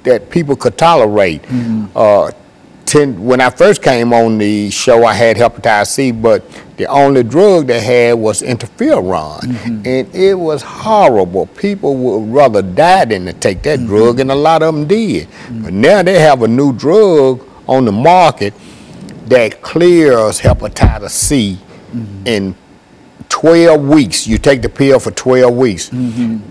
that people could tolerate. When I first came on the show, I had hepatitis C, but the only drug they had was interferon, and it was horrible. People would rather die than to take that drug, and a lot of them did. But now they have a new drug on the market that clears hepatitis C in 12 weeks. You take the pill for 12 weeks.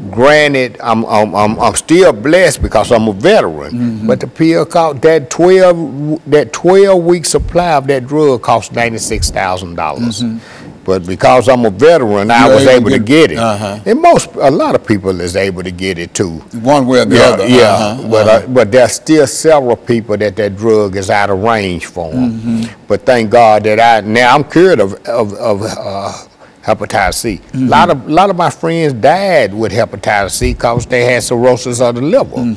Granted, I'm still blessed because I'm a veteran, but the pill cost that 12-week supply of that drug cost $96,000. But because I'm a veteran, I was able to get it. And a lot of people is able to get it too. One way or the other. But there's still several people that drug is out of range for them. But thank God that now I'm cured of hepatitis C. A lot of my friends died with hepatitis C because they had cirrhosis of the liver.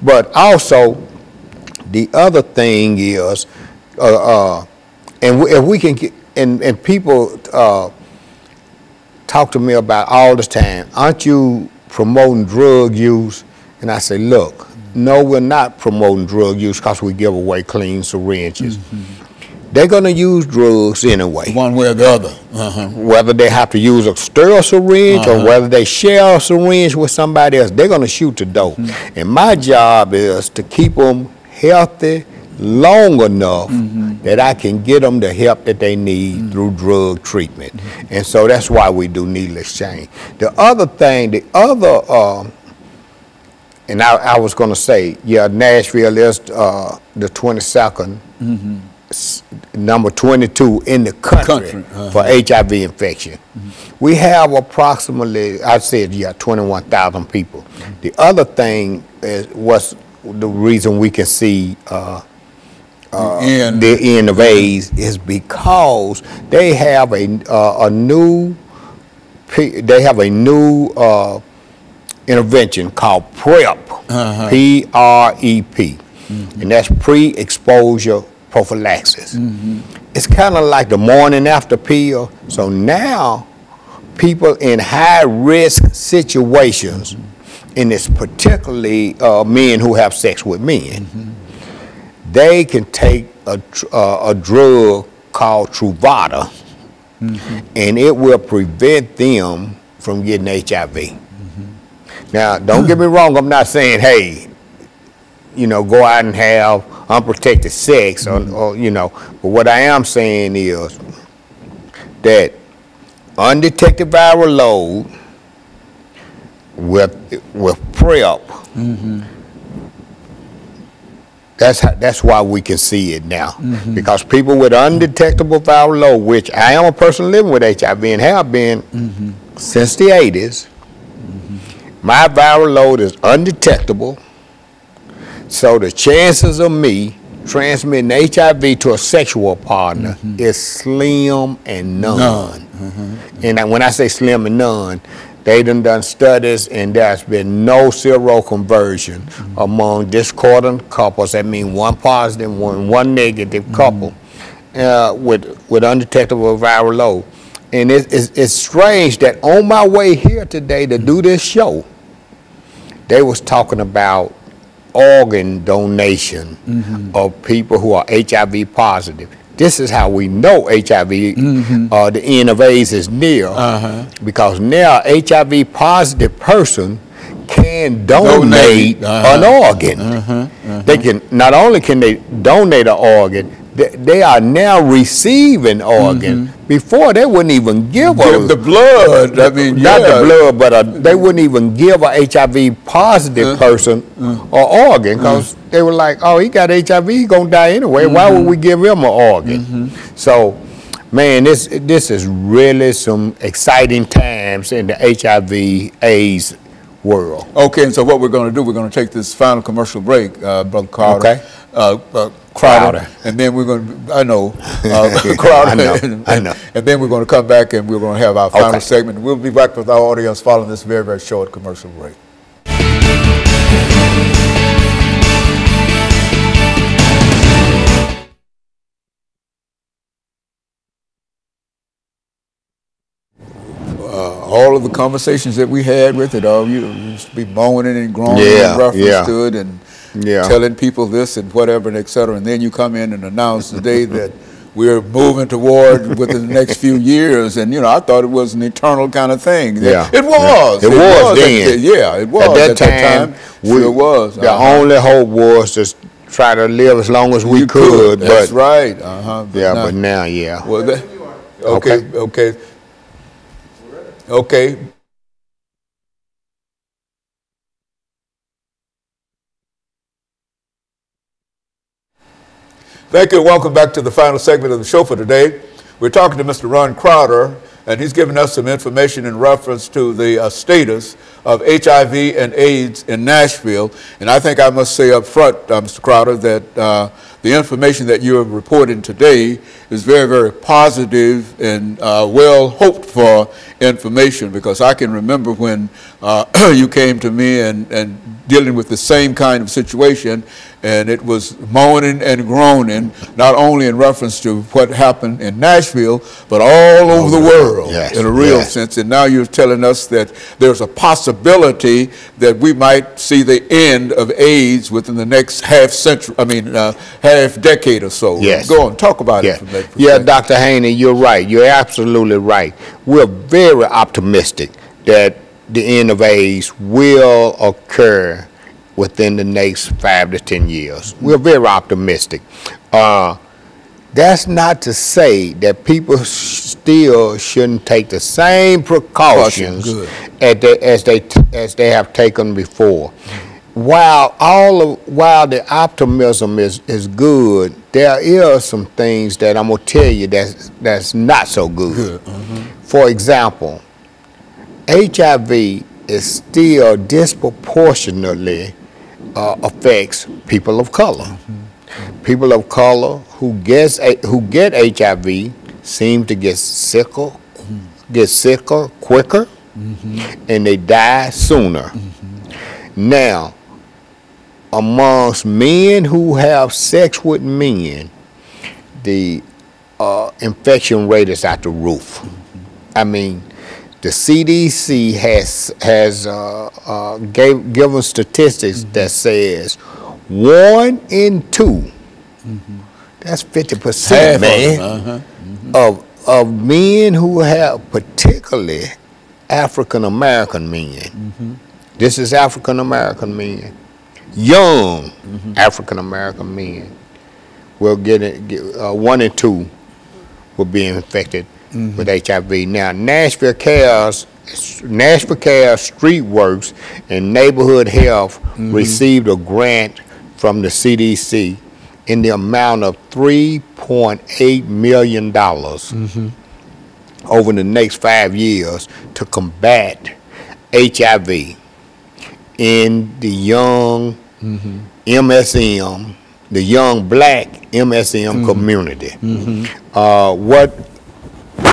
But also, the other thing is, if we can get, and people talk to me about all the time, aren't you promoting drug use? And I say, look, no, we're not promoting drug use because we give away clean syringes. They're going to use drugs anyway. One way or the other. Whether they have to use a sterile syringe or whether they share a syringe with somebody else, they're going to shoot the dope. And my job is to keep them healthy long enough that I can get them the help that they need through drug treatment. And so that's why we do needle exchange. The other thing, and I was going to say, Nashville is the 22nd, number 22 in the country for HIV infection. We have approximately, I said, 21,000 people. The other thing was the reason we can see the end of AIDS is because they have a new intervention called PrEP, P-R-E-P, and that's pre-exposure prophylaxis. It's kind of like the morning after pill. So now people in high risk situations, and it's particularly men who have sex with men, they can take a drug called Truvada, and it will prevent them from getting HIV. Now, don't get me wrong, I'm not saying, hey, go out and have unprotected sex, or but what I am saying is that undetected viral load with PrEP, that's why we can see it now. Because people with undetectable viral load, which I am a person living with HIV and have been since the 80s, my viral load is undetectable. So the chances of me transmitting HIV to a sexual partner is slim and none. And when I say slim and none, they done studies, and there's been no seroconversion among discordant couples. That means one positive, one negative couple with undetectable viral load. And it's strange that on my way here today to do this show, they was talking about organ donation of people who are HIV positive. This is how we know HIV, the end of AIDS is near, because now HIV positive person can donate an organ. They can, not only can they donate an organ, they are now receiving organ. Before they wouldn't even give the blood. I mean, not the blood, but they wouldn't even give a HIV positive person an organ, because they were like, oh, he got HIV, he's gonna die anyway. Why would we give him an organ? So, man, this is really some exciting times in the HIV/AIDS world. Okay, and so what we're going to do, we're going to take this final commercial break, Brother Crowder. Crowder. And then we're going to, Crowder. I know. And then we're going to come back and we're going to have our final segment. We'll be back with our audience following this very, very short commercial break. All of the conversations that we had with it, you used to be moaning and groaning in reference to it, and telling people this and whatever and et cetera, and then you come in and announce today that we're moving toward within the next few years, and I thought it was an eternal kind of thing. Yeah, it was. It was then. It was at that time. Sure was. The only hope was to try to live as long as we could. That's but, right. But now, Well, okay. Thank you and welcome back to the final segment of the show for today. We're talking to Mr. Ron Crowder, and he's giving us some information in reference to the status of HIV and AIDS in Nashville. And I think I must say up front, Mr. Crowder, that the information that you have reported today is very, very positive and well hoped for information, because I can remember when you came to me and dealing with the same kind of situation, and it was moaning and groaning, not only in reference to what happened in Nashville, but all over the world in a real sense. And now you're telling us that there's a possibility that we might see the end of AIDS within the next half decade or so. Yes. Go on, talk about it. Yeah, Dr. Haney, you're right. You're absolutely right. We're very optimistic that the end of AIDS will occur within the next 5 to 10 years. We're very optimistic. That's not to say that people still shouldn't take the same precautions as they have taken before. While the optimism is good, there are some things that I'm gonna tell you that's not so good. For example, HIV is still disproportionately affects people of color. People of color who get HIV seem to get sicker quicker, and they die sooner. Now, amongst men who have sex with men, the infection rate is out the roof. I mean, the CDC has given statistics that says 1 in 2, that's 50%, man, of men who have, particularly African American men. This is African American men, young African American men will get it. 1 in 2 will be infected with HIV. Now, Nashville Cares Street Works and Neighborhood Health received a grant from the CDC in the amount of $3.8 million over the next 5 years to combat HIV in the young MSM, the young black MSM community.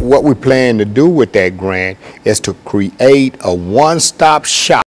What we plan to do with that grant is to create a one-stop shop